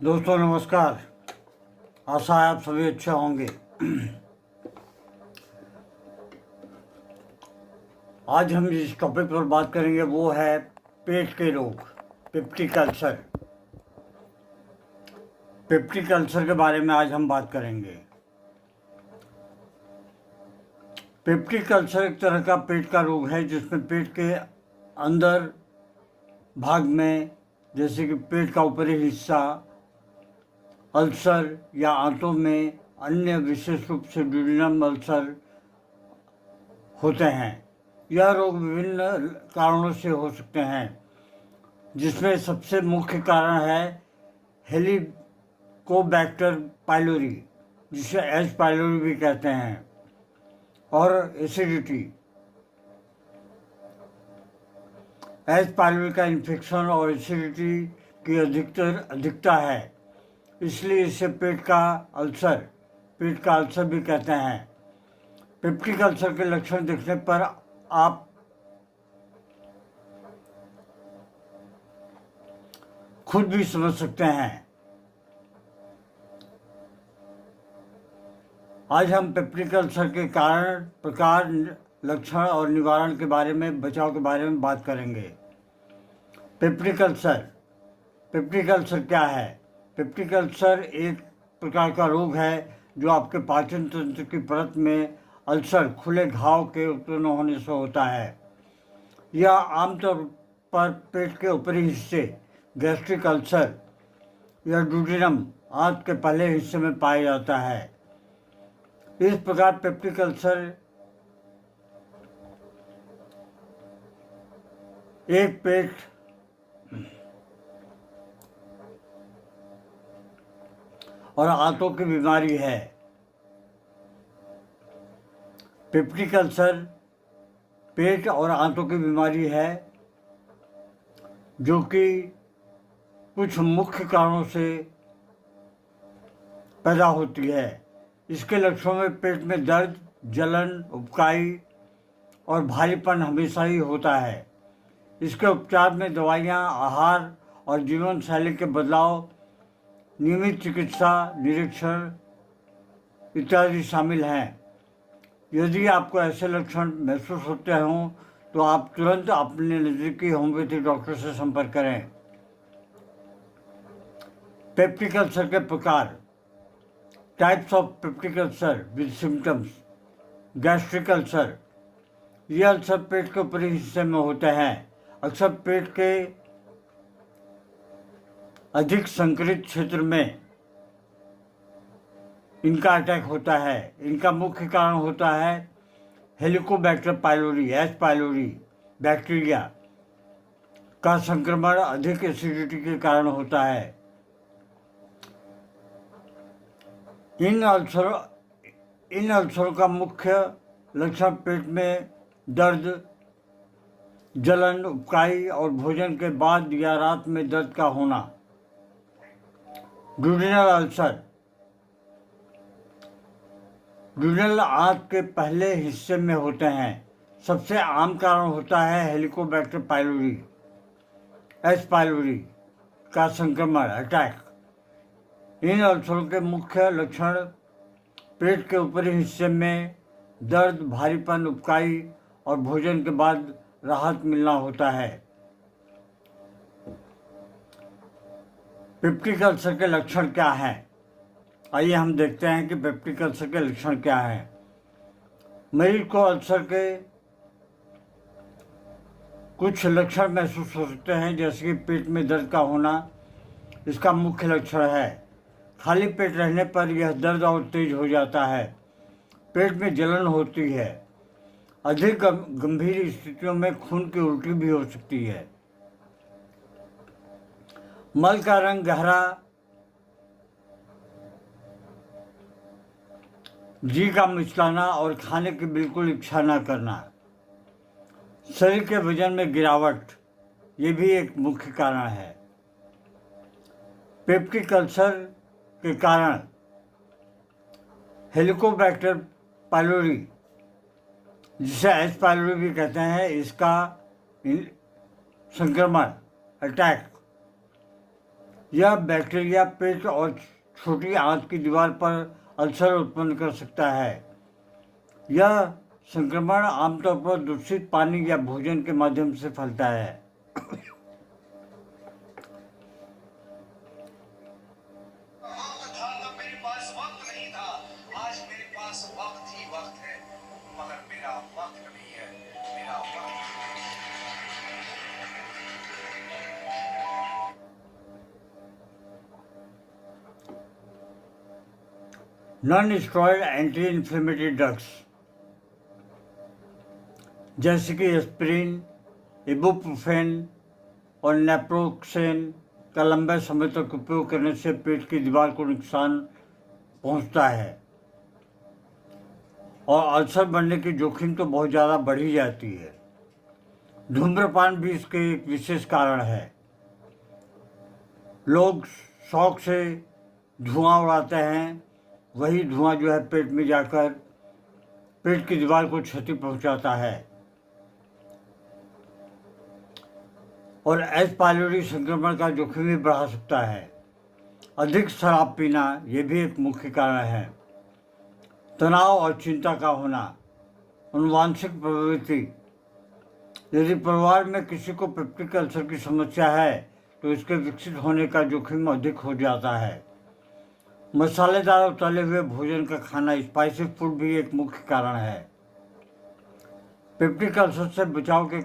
दोस्तों नमस्कार। आशा है आप सभी अच्छे होंगे। आज हम जिस टॉपिक पर बात करेंगे वो है पेट के रोग, पेप्टिक अल्सर। पेप्टिक अल्सर के बारे में आज हम बात करेंगे। पेप्टिक अल्सर एक तरह का पेट का रोग है जिसमें पेट के अंदर भाग में, जैसे कि पेट का ऊपरी हिस्सा, अल्सर या आंतों में अन्य विशेष रूप से ड्यूडेनम अल्सर होते हैं। यह रोग विभिन्न कारणों से हो सकते हैं, जिसमें सबसे मुख्य कारण है हेलिकोबैक्टर पाइलोरी, जिसे एच पाइलोरी भी कहते हैं, और एसिडिटी। एच पाइलोरी का इन्फेक्शन और एसिडिटी की अधिकता है, इसलिए इसे पेट का अल्सर भी कहते हैं। पेप्टिक अल्सर के लक्षण दिखने पर आप खुद भी समझ सकते हैं। आज हम पेप्टिक अल्सर के कारण, प्रकार, लक्षण और निवारण के बारे में, बचाव के बारे में बात करेंगे। पेप्टिक अल्सर क्या है? पेप्टिक अल्सर एक प्रकार का रोग है जो आपके पाचन तंत्र की परत में अल्सर, खुले घाव के उत्पन्न होने से होता है। यह आमतौर पर पेट के ऊपरी हिस्से, गैस्ट्रिक अल्सर या ड्यूडेनम, आंत के पहले हिस्से में पाया जाता है। इस प्रकार पेप्टिक अल्सर एक पेट और आंतों की बीमारी है। पेप्टिक अल्सर पेट और आंतों की बीमारी है जो कि कुछ मुख्य कारणों से पैदा होती है। इसके लक्षणों में पेट में दर्द, जलन, उबकाई और भारीपन हमेशा ही होता है। इसके उपचार में दवाइयाँ, आहार और जीवन शैली के बदलाव, नियमित चिकित्सा, निरीक्षण इत्यादि शामिल हैं। यदि आपको ऐसे लक्षण महसूस होते हों तो आप तुरंत अपने नज़दीकी होम्योपैथी डॉक्टर से संपर्क करें। पेप्टिक अल्सर के प्रकार, types of peptic ulcer with symptoms. Gastric ulcer, ये अल्सर पेट के ऊपरी हिस्से में होते हैं। अक्सर पेट के अधिक संकरित क्षेत्र में इनका अटैक होता है। इनका मुख्य कारण होता है Helicobacter pylori, H pylori bacteria का संक्रमण अधिक एसिडिटी के कारण होता है। इन अल्सरों का मुख्य लक्षण पेट में दर्द, जलन, उबकाई और भोजन के बाद या रात में दर्द का होना। ड्यूडेनल अल्सर, ड्यूडेनल आंत के पहले हिस्से में होते हैं। सबसे आम कारण होता है हेलिकोबैक्टर पाइलोरी, एच पाइलोरी का संक्रमण, अटैक। इन अल्सरों के मुख्य लक्षण पेट के ऊपरी हिस्से में दर्द, भारीपन, उबकाई और भोजन के बाद राहत मिलना होता है। पेप्टिक अल्सर के लक्षण क्या हैं? आइए हम देखते हैं कि पेप्टिक अल्सर के लक्षण क्या हैं। मरीज को अल्सर के कुछ लक्षण महसूस हो सकते हैं, जैसे कि पेट में दर्द का होना इसका मुख्य लक्षण है। खाली पेट रहने पर यह दर्द और तेज हो जाता है। पेट में जलन होती है। अधिक गंभीर स्थितियों में खून की उल्टी भी हो सकती है। मल का रंग गहरा, जी का मिचलाना और खाने की बिल्कुल इच्छा न करना। शरीर के वजन में गिरावट, ये भी एक मुख्य कारण है। पेप्टिक अल्सर के कारण हेलिकोबैक्टर पाइलोरी, जिसे एच पाइलोरी भी कहते हैं, इसका संक्रमण, अटैक यह बैक्टीरिया पेट और छोटी आंत की दीवार पर अल्सर उत्पन्न कर सकता है। यह संक्रमण आमतौर पर दूषित पानी या भोजन के माध्यम से फैलता है। Non steroid anti inflammatory drugs जैसे कि एस्पिरिन, इबुप्रोफेन और नेप्रोक्सेन का लंबे समय तक उपयोग करने से पेट की दीवार को नुकसान पहुंचता है और अल्सर बनने की जोखिम तो बहुत ज़्यादा बढ़ी जाती है। धूम्रपान भी इसके एक विशेष कारण है। लोग शौक से धुआं उड़ाते हैं, वही धुआं जो है पेट में जाकर पेट की दीवार को क्षति पहुंचाता है और एच पायलोरी संक्रमण का जोखिम भी बढ़ा सकता है। अधिक शराब पीना ये भी एक मुख्य कारण है। तनाव और चिंता का होना, अनुवांशिक प्रवृत्ति। यदि परिवार में किसी को पेप्टिक अल्सर की समस्या है तो इसके विकसित होने का जोखिम अधिक हो जाता है। मसालेदार और तले हुए भोजन का खाना, स्पाइसी फूड भी एक मुख्य कारण है। पेप्टिक अल्सर से बचाव के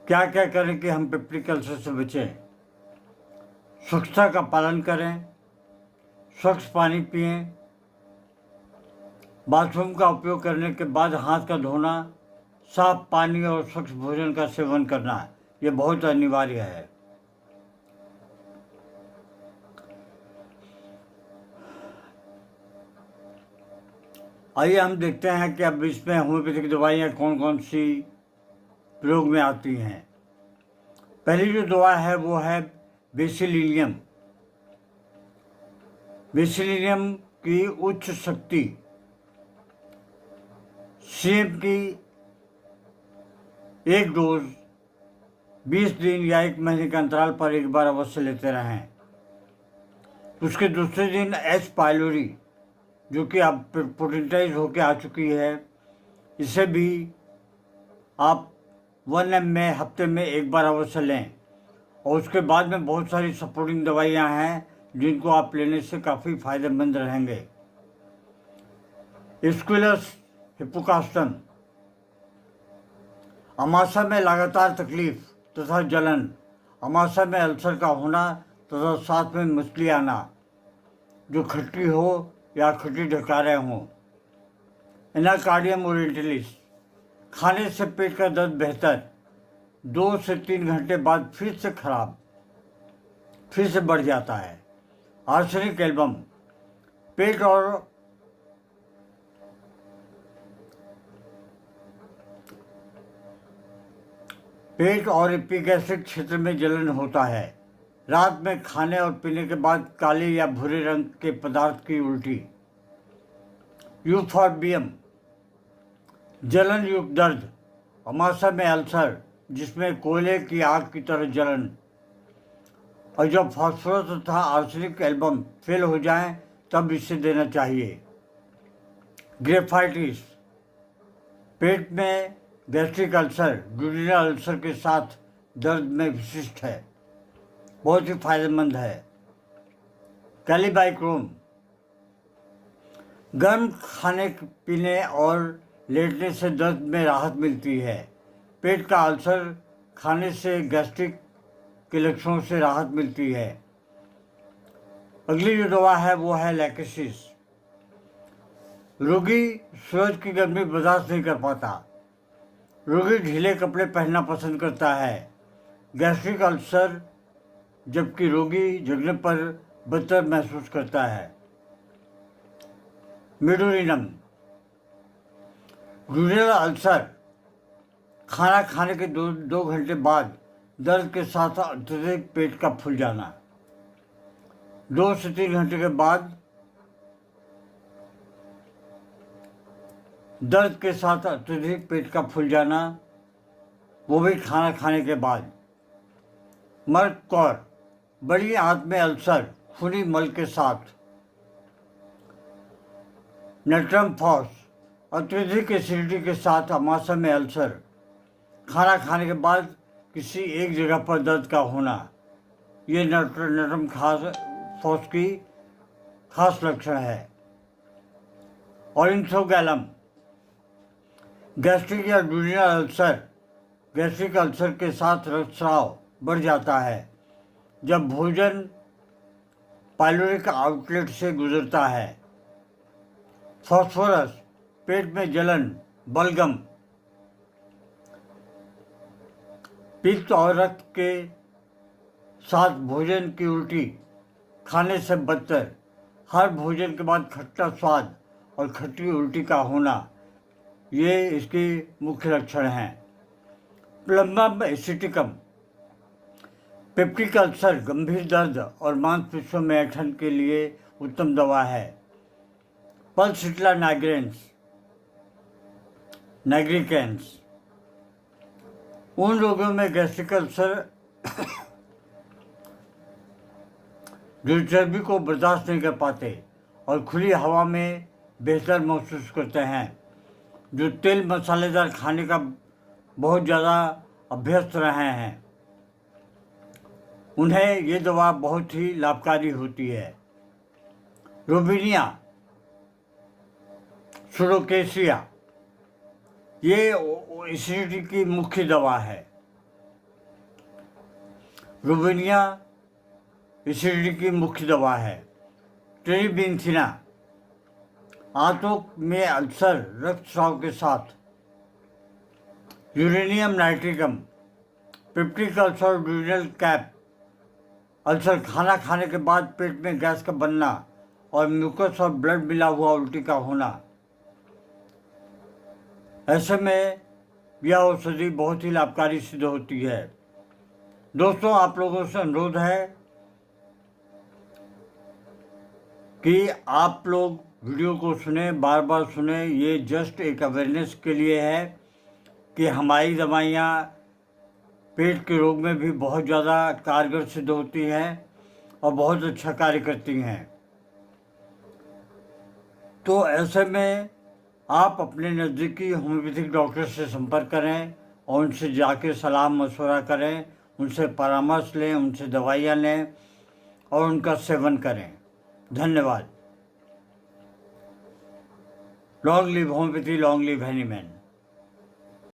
क्या क्या करें कि हम पेप्टिक अल्सर से बचें? स्वच्छता का पालन करें, स्वच्छ पानी पिएं, बाथरूम का उपयोग करने के बाद हाथ का धोना, साफ पानी और स्वच्छ भोजन का सेवन करना ये बहुत अनिवार्य है। आइए हम देखते हैं कि अब इसमें होम्योपैथिक दवाइयाँ कौन कौन सी प्रयोग में आती हैं। पहली जो दवा है वो है बेसिलियम। बेसिलियम की उच्च शक्ति सीएम की एक डोज 20 दिन या 1 महीने के अंतराल पर एक बार अवश्य लेते रहें। उसके दूसरे दिन एच पायलोरी जो कि अब पोटेंटाइज होकर आ चुकी है, इसे भी आप 1 ml में हफ्ते में एक बार अवश्य लें। और उसके बाद में बहुत सारी सपोर्टिंग दवाइयाँ हैं जिनको आप लेने से काफ़ी फायदेमंद रहेंगे। स्क्विलस हिप्पोकास्टम। अमाशय में लगातार तकलीफ तथा जलन, अमाशय में अल्सर का होना तथा साथ में मछली आना जो खट्टी हो या खट्टी ढकारें हों। Anacardium Orientalis. खाने से पेट का दर्द बेहतर, 2 से 3 घंटे बाद फिर से बढ़ जाता है। Arsenic album. पेट और एपिगैस्ट्रिक क्षेत्र में जलन होता है। रात में खाने और पीने के बाद काले या भूरे रंग के पदार्थ की उल्टी। यूफॉर्बियम। जलन युक्त दर्द, अमाशय में अल्सर जिसमें कोयले की आग की तरह जलन। और जब फास्फोरस तथा आर्सेनिक एल्बम फेल हो जाएं तब इसे देना चाहिए। ग्रेफाइटिस। पेट में गैस्ट्रिक अल्सर ड्यूडेनल अल्सर के साथ दर्द में विशिष्ट है, बहुत ही फायदेमंद है। कैलिबाइक्रोम। गर्म खाने पीने और लेटने से दर्द में राहत मिलती है। पेट का अल्सर खाने से गैस्ट्रिक के लक्षणों से राहत मिलती है। अगली जो दवा है वो है लैकेसिस। रोगी सूरज की गर्मी बर्दाश्त नहीं कर पाता। रोगी ढीले कपड़े पहनना पसंद करता है। गैस्ट्रिक अल्सर, जबकि रोगी जगने पर बदतर महसूस करता है। मेडोरिनम। ड्यूडेनल अल्सर, खाना खाने के 2 घंटे बाद दर्द के साथ अत्यधिक पेट का फूल जाना। 2 से 3 घंटे के बाद दर्द के साथ अत्यधिक पेट का फूल जाना। वो भी खाना खाने के बाद। मर्द कौर, बड़ी आंत में अल्सर खूनी मल के साथ। नट्रम फॉस, अत्यधिक एसिडिटी के साथ अमाशय में अल्सर, खाना खाने के बाद किसी एक जगह पर दर्द का होना। ये नट्रम फॉस की खास लक्षण है। ऑरिंथोगैलम, गैस्ट्रिक या ड्यूरिनल अल्सर, गैस्ट्रिक अल्सर के साथ रक्तस्राव बढ़ जाता है जब भोजन पाइलोरिक आउटलेट से गुजरता है। फॉस्फोरस, पेट में जलन, बलगम, पित्त और रक्त के साथ भोजन की उल्टी, खाने से बदतर, हर भोजन के बाद खट्टा स्वाद और खट्टी उल्टी का होना, ये इसके मुख्य लक्षण हैं। प्लम्बम एसिटिकम, पेप्टिक अल्सर, गंभीर दर्द और मांसपेशियों में ऐंठन के लिए उत्तम दवा है। पल्सिट्ला नाइग्रिकेंस, उन लोगों में गैस्ट्रिक अल्सर जो चर्बी को बर्दाश्त नहीं कर पाते और खुली हवा में बेहतर महसूस करते हैं, जो तेल मसालेदार खाने का बहुत ज़्यादा अभ्यस्त रहे हैं, उन्हें ये दवा बहुत ही लाभकारी होती है। रोबिनिया सुडोकेसिया, ये एसिडिटी की मुख्य दवा है। रोबिनिया एसिडिटी की मुख्य दवा है। टेरिबिनथिना, आंतों में अल्सर, रक्तस्राव के साथ। Uranium nitricum, peptic ulcer, duodenal cap ulcer, खाना खाने के बाद पेट में गैस का बनना और म्यूकस और ब्लड मिला हुआ उल्टी का होना। ऐसे में यह औषधि बहुत ही लाभकारी सिद्ध होती है। दोस्तों, आप लोगों से अनुरोध है कि आप लोग वीडियो को सुने, बार बार सुने। ये जस्ट एक अवेयरनेस के लिए है कि हमारी दवाइयाँ पेट के रोग में भी बहुत ज़्यादा कारगर सिद्ध होती हैं और बहुत अच्छा कार्य करती हैं। तो ऐसे में आप अपने नज़दीकी होम्योपैथिक डॉक्टर से संपर्क करें और उनसे जाके सलाह मशवरा करें, उनसे परामर्श लें, उनसे दवाइयाँ लें और उनका सेवन करें। धन्यवाद। Long live homeopathy, long live Hahnemann.